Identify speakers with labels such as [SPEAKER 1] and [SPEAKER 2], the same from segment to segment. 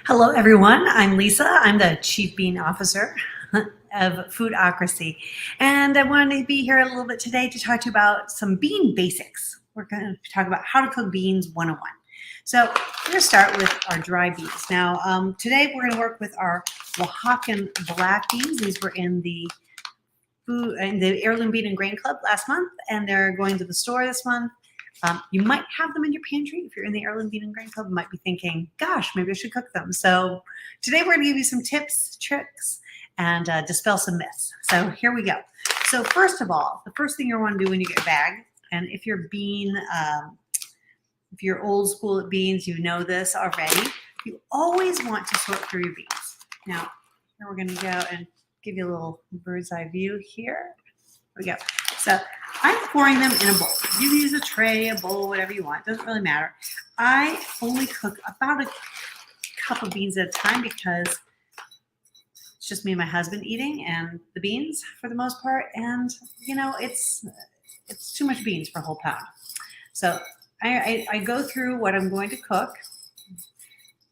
[SPEAKER 1] Hello, everyone. I'm Lisa. I'm the Chief Bean Officer of Foodocracy. And I wanted to be here a little bit today to talk to you about some bean basics. We're going to talk about how to cook beans 101. So we're going to start with our dry beans. Now, today we're going to work with our Oaxacan black beans. These were in the Heirloom Bean and Grain Club last month, and they're going to the store this month. You might have them in your pantry. If you're in the Heirloom Bean and Grain Club, you might be thinking, gosh, maybe I should cook them. So today we're going to give you some tips, tricks, and dispel some myths. So here we go. So first of all, the first thing you want to do when you get a bag, and if you're if you're old school at beans, you know this already, you always want to sort through your beans. Now, here we're going to go and give you a little bird's eye view here. Here we go. So I'm pouring them in a bowl. You can use a tray, a bowl, whatever you want. It doesn't really matter. I only cook about a cup of beans at a time because it's just me and my husband eating and the beans for the most part. And, you know, it's too much beans for a whole pound. So I go through what I'm going to cook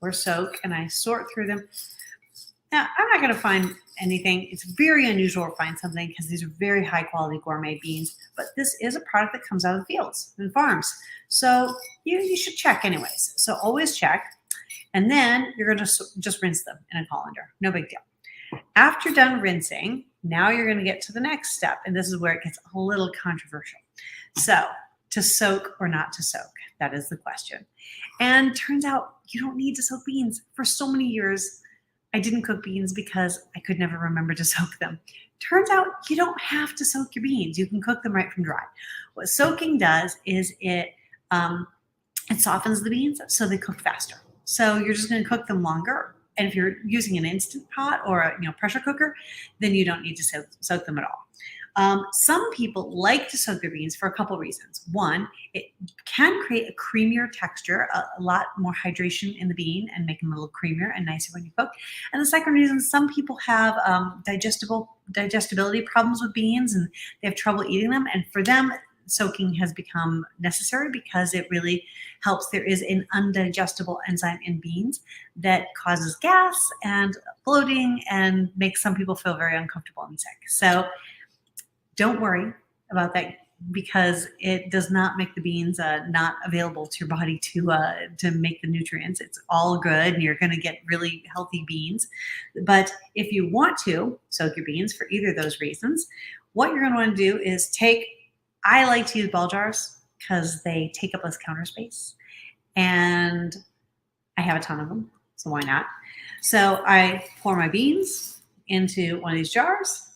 [SPEAKER 1] or soak, and I sort through them. Now, I'm not going to find anything. It's very unusual to find something because these are very high quality gourmet beans, but this is a product that comes out of the fields and farms. So you should check anyways. So always check. And then you're going to just rinse them in a colander. No big deal. After done rinsing, now you're going to get to the next step. And this is where it gets a little controversial. So to soak or not to soak, that is the question. And turns out you don't need to soak beans. For so many years, I didn't cook beans because I could never remember to soak them. Turns out you don't have to soak your beans. You can cook them right from dry. What soaking does is it softens the beans so they cook faster. So you're just going to cook them longer. And if you're using an instant pot or a pressure cooker, then you don't need to soak them at all. Some people like to soak their beans for a couple reasons. One, it can create a creamier texture, a lot more hydration in the bean and make them a little creamier and nicer when you cook. And the second reason, some people have digestibility problems with beans and they have trouble eating them. And for them, soaking has become necessary because it really helps. There is an undigestible enzyme in beans that causes gas and bloating and makes some people feel very uncomfortable and sick. So don't worry about that because it does not make the beans not available to your body to make the nutrients. It's all good and you're going to get really healthy beans. But if you want to soak your beans for either of those reasons, what you're going to want to do is I like to use bell jars because they take up less counter space and I have a ton of them, so why not? So I pour my beans into one of these jars.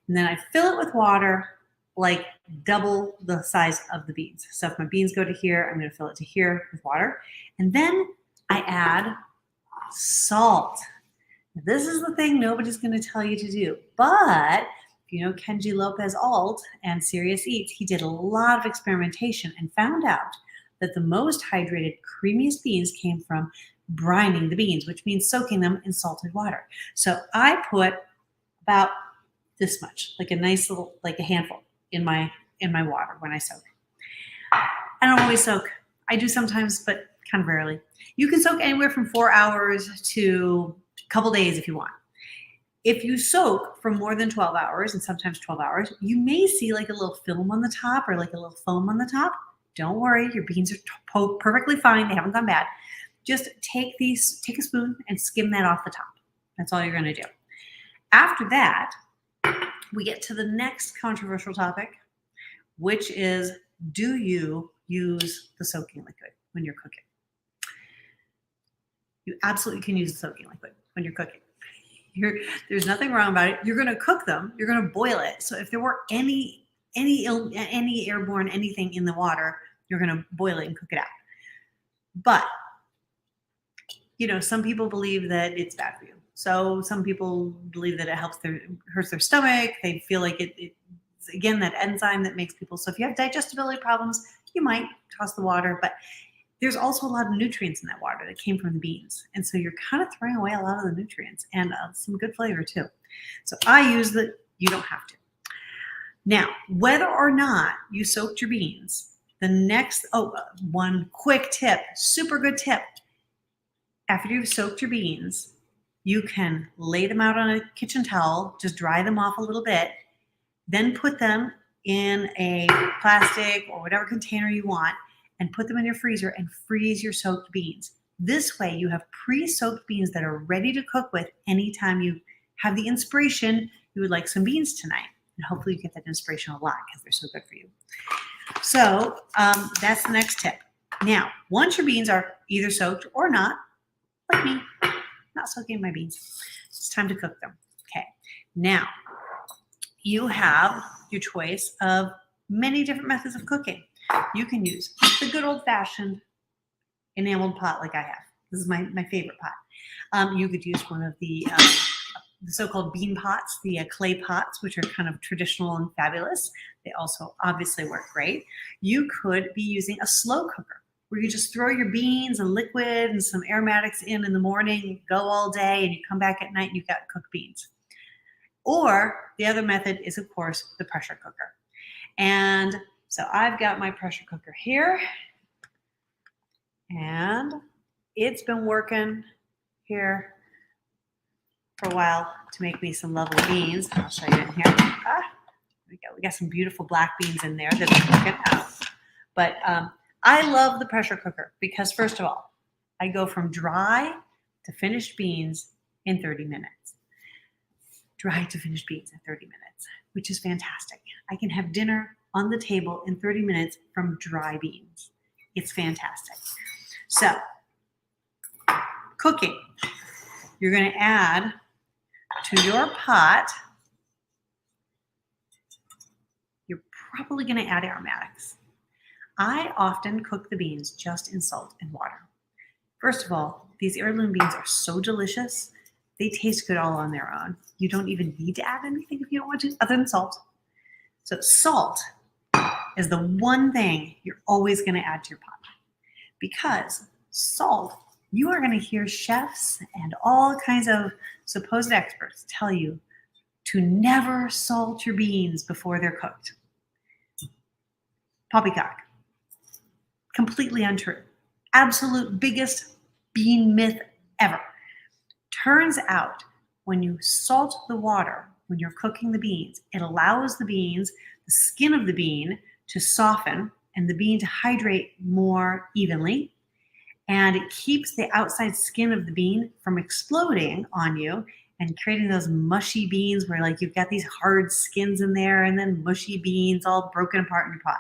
[SPEAKER 1] And then I fill it with water, like double the size of the beans. So if my beans go to here, I'm going to fill it to here with water. And then I add salt. This is the thing nobody's going to tell you to do. But if you know Kenji Lopez Alt and Serious Eats, he did a lot of experimentation and found out that the most hydrated, creamiest beans came from brining the beans, which means soaking them in salted water. So I put about this much, like a nice little, like a handful in my water when I soak. I don't always soak. I do sometimes, but kind of rarely. You can soak anywhere from 4 hours to a couple days if you want. If you soak for more than 12 hours and sometimes 12 hours, you may see like a little film on the top or like a little foam on the top. Don't worry, your beans are perfectly fine. They haven't gone bad. Just take a spoon and skim that off the top. That's all you're going to do. After that, we get to the next controversial topic, which is, do you use the soaking liquid when you're cooking? You absolutely can use the soaking liquid when you're cooking. There's nothing wrong about it. You're going to cook them. You're going to boil it. So if there were any airborne anything in the water, you're going to boil it and cook it out. But, some people believe that it's bad for you. So some people believe that it hurts their stomach. They feel like it's, again, that enzyme that makes people. So if you have digestibility problems, you might toss the water. But there's also a lot of nutrients in that water that came from the beans. And so you're kind of throwing away a lot of the nutrients and some good flavor too. So I use you don't have to. Now, whether or not you soaked your beans, the next, one quick tip, super good tip. After you've soaked your beans, you can lay them out on a kitchen towel, just dry them off a little bit, then put them in a plastic or whatever container you want and put them in your freezer and freeze your soaked beans. This way you have pre-soaked beans that are ready to cook with anytime you have the inspiration you would like some beans tonight. And hopefully you get that inspiration a lot because they're so good for you. So that's the next tip. Now, once your beans are either soaked or not, like me, not soaking my beans, it's time to cook them. Okay, now you have your choice of many different methods of cooking. You can use the good old-fashioned enameled pot like I have. This is my favorite pot. You could use one of the so-called bean pots, the clay pots, which are kind of traditional and fabulous. They also obviously work great. You could be using a slow cooker where you just throw your beans and liquid and some aromatics in the morning, go all day, and you come back at night and you've got cooked beans. Or the other method is, of course, the pressure cooker. And so I've got my pressure cooker here, and it's been working here for a while to make me some lovely beans. I'll show you in here. We got some beautiful black beans in there that are cooking out. But I love the pressure cooker because, first of all, I go from dry to finished beans in 30 minutes. Dry to finished beans in 30 minutes, which is fantastic. I can have dinner on the table in 30 minutes from dry beans. It's fantastic. So, cooking. You're going to add to your pot, you're probably going to add aromatics. I often cook the beans just in salt and water. First of all, these heirloom beans are so delicious. They taste good all on their own. You don't even need to add anything if you don't want to, other than salt. So salt is the one thing you're always going to add to your pot. Because salt, you are going to hear chefs and all kinds of supposed experts tell you to never salt your beans before they're cooked. Poppycock. Completely untrue. Absolute biggest bean myth ever. Turns out when you salt the water, when you're cooking the beans, it allows the beans, the skin of the bean, to soften and the bean to hydrate more evenly. And it keeps the outside skin of the bean from exploding on you and creating those mushy beans where like you've got these hard skins in there and then mushy beans all broken apart in your pot.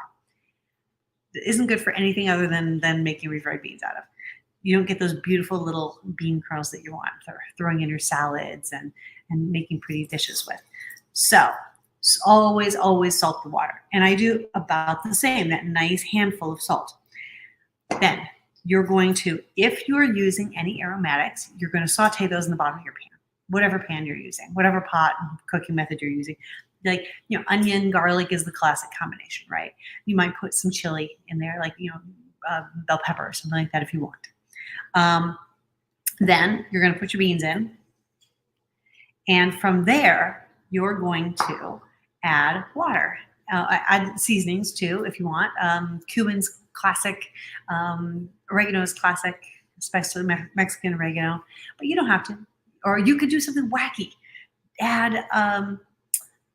[SPEAKER 1] It isn't good for anything other than making refried beans out of. You don't get those beautiful little bean kernels that you want for throwing in your salads and making pretty dishes with. So always, always salt the water. And I do about the same, that nice handful of salt. Then you're going to, if you're using any aromatics, you're going to saute those in the bottom of your pan, whatever pan you're using, whatever pot cooking method you're using. Like, onion, garlic is the classic combination, right? You might put some chili in there, like, bell pepper or something like that if you want. Then you're going to put your beans in. And from there, you're going to add water. Add seasonings too, if you want. Cumin's classic. Oregano's classic, especially Mexican oregano. But you don't have to. Or you could do something wacky. Add,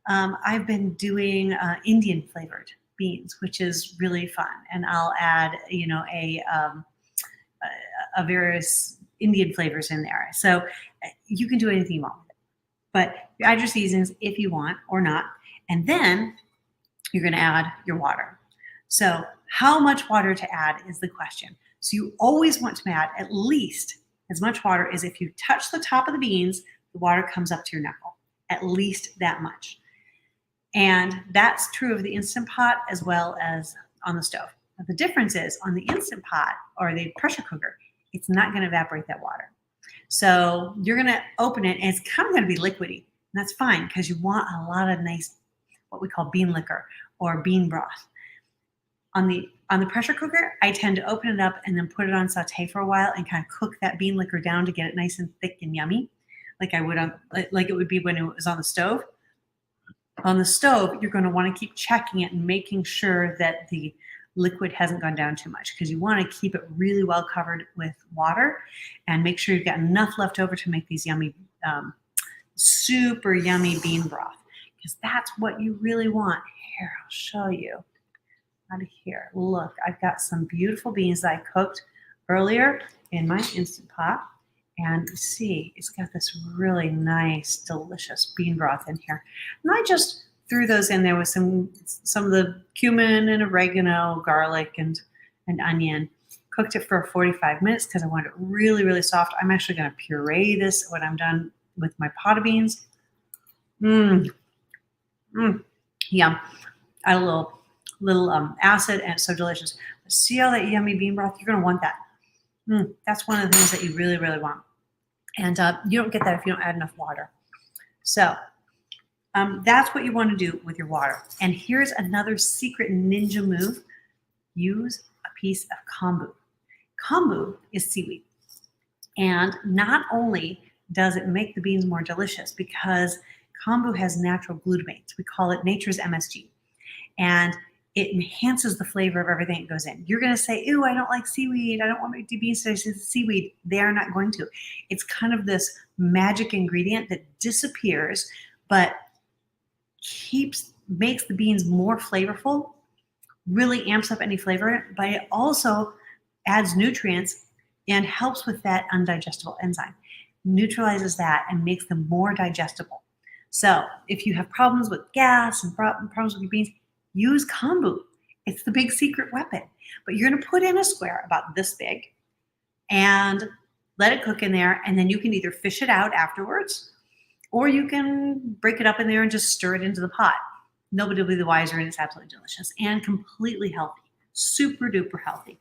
[SPEAKER 1] I've been doing Indian flavored beans, which is really fun. And I'll add, a various Indian flavors in there. So you can do anything you want with it. But you add your seasonings if you want or not. And then you're going to add your water. So how much water to add is the question. So you always want to add at least as much water as if you touch the top of the beans, the water comes up to your knuckle. At least that much. And that's true of the Instant Pot as well as on the stove. Now, the difference is on the Instant Pot or the pressure cooker, it's not going to evaporate that water. So you're going to open it and it's kind of going to be liquidy. And that's fine because you want a lot of nice, what we call bean liquor or bean broth. On the pressure cooker, I tend to open it up and then put it on saute for a while and kind of cook that bean liquor down to get it nice and thick and yummy, like I would like it would be when it was on the stove. On the stove, you're going to want to keep checking it and making sure that the liquid hasn't gone down too much, because you want to keep it really well covered with water and make sure you've got enough left over to make these yummy, super yummy bean broth, because that's what you really want. Here, I'll show you out of here. Look, I've got some beautiful beans that I cooked earlier in my Instant Pot. And you see, it's got this really nice, delicious bean broth in here. And I just threw those in there with some of the cumin and oregano, garlic, and onion. Cooked it for 45 minutes because I wanted it really, really soft. I'm actually going to puree this when I'm done with my pot of beans. Yum. Add a little acid, and it's so delicious. See all that yummy bean broth? You're going to want that. That's one of the things that you really, really want. And you don't get that if you don't add enough water. So that's what you want to do with your water. And here's another secret ninja move. Use a piece of kombu. Kombu is seaweed. And not only does it make the beans more delicious, because kombu has natural glutamates. We call it nature's MSG. And it enhances the flavor of everything that goes in. You're going to say, ew, I don't like seaweed. I don't want my beans to taste seaweed. They are not going to. It's kind of this magic ingredient that disappears, but makes the beans more flavorful, really amps up any flavor, but it also adds nutrients and helps with that undigestible enzyme. Neutralizes that and makes them more digestible. So if you have problems with gas and problems with your beans, use kombu. It's the big secret weapon. But you're going to put in a square about this big and let it cook in there, and then you can either fish it out afterwards, or you can break it up in there and just stir it into the pot. Nobody will be the wiser, and it's absolutely delicious and completely healthy. Super duper healthy.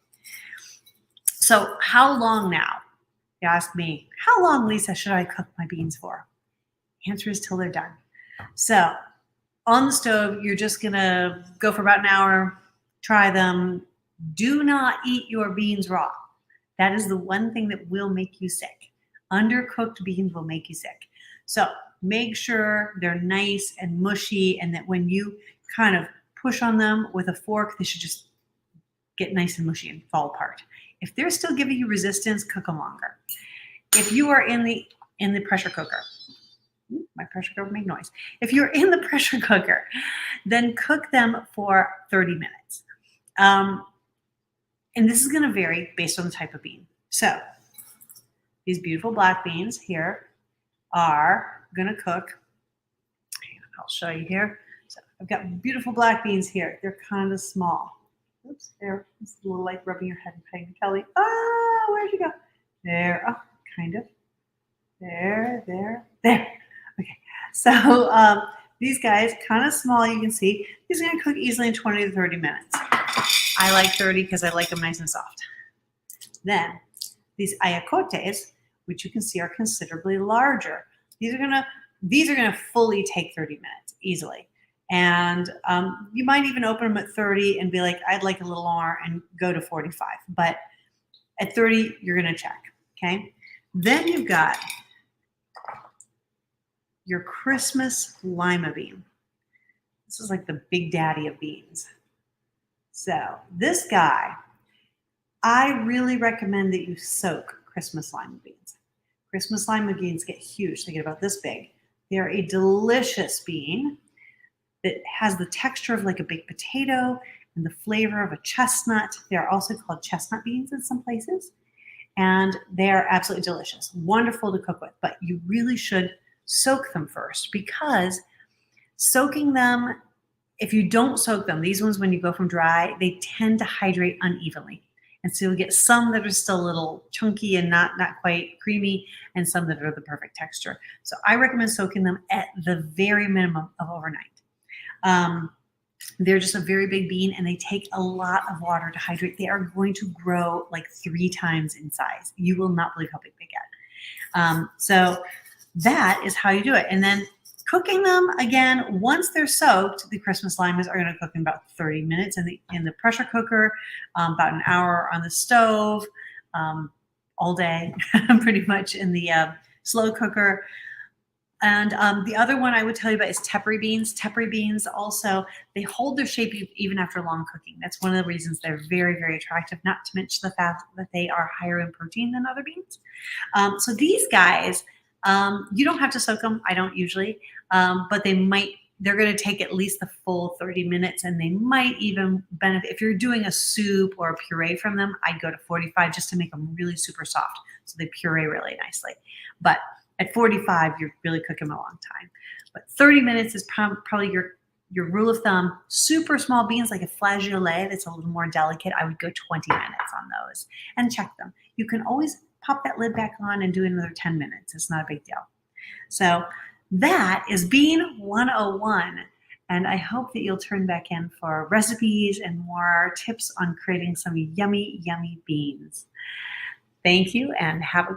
[SPEAKER 1] So how long now? You ask me, how long, Lisa, should I cook my beans for? Answer is till they're done. So on the stove, you're just going to go for about an hour, try them. Do not eat your beans raw. That is the one thing that will make you sick. Undercooked beans will make you sick. So make sure they're nice and mushy, and that when you kind of push on them with a fork, they should just get nice and mushy and fall apart. If they're still giving you resistance, cook them longer. If you are in the pressure cooker, my pressure cooker made noise. If you're in the pressure cooker, then cook them for 30 minutes. And this is going to vary based on the type of bean. So these beautiful black beans here are going to cook. I'll show you here. So I've got beautiful black beans here. They're kind of small. Oops, there. It's a little like rubbing your head and petting Kelly. Ah, where'd you go? There. Oh, kind of. There. Okay. So these guys, kind of small, you can see. These are going to cook easily in 20 to 30 minutes. I like 30 because I like them nice and soft. Then these ayacotes, which you can see are considerably larger. These are gonna fully take 30 minutes easily. And you might even open them at 30 and be like, I'd like a little more, and go to 45. But at 30, you're gonna check, okay? Then you've got your Christmas lima bean. This is like the big daddy of beans. So this guy, I really recommend that you soak Christmas lima beans. Christmas lima beans get huge. They get about this big. They're a delicious bean that has the texture of like a baked potato and the flavor of a chestnut. They are also called chestnut beans in some places. And they are absolutely delicious. Wonderful to cook with. But you really should soak them first, because soaking them, if you don't soak them, these ones, when you go from dry, they tend to hydrate unevenly. And so you'll get some that are still a little chunky and not quite creamy, and some that are the perfect texture. So I recommend soaking them at the very minimum of overnight. They're just a very big bean, and they take a lot of water to hydrate. They are going to grow like 3 times in size. You will not believe how big they get. So that is how you do it. And then cooking them, again, once they're soaked, the Christmas limas are going to cook in about 30 minutes in the pressure cooker, about an hour on the stove, all day, pretty much in the slow cooker. And the other one I would tell you about is tepary beans. Tepary beans also, they hold their shape even after long cooking. That's one of the reasons they're very, very attractive, not to mention the fact that they are higher in protein than other beans. So these guys, you don't have to soak them. I don't usually, but they're going to take at least the full 30 minutes, and they might even benefit. If you're doing a soup or a puree from them, I'd go to 45 just to make them really super soft so they puree really nicely. But at 45, you're really cooking them a long time. But 30 minutes is probably your rule of thumb. Super small beans like a flageolet that's a little more delicate, I would go 20 minutes on those and check them. You can always pop that lid back on and do another 10 minutes. It's not a big deal. So that is Bean 101. And I hope that you'll turn back in for recipes and more tips on creating some yummy, yummy beans. Thank you and have a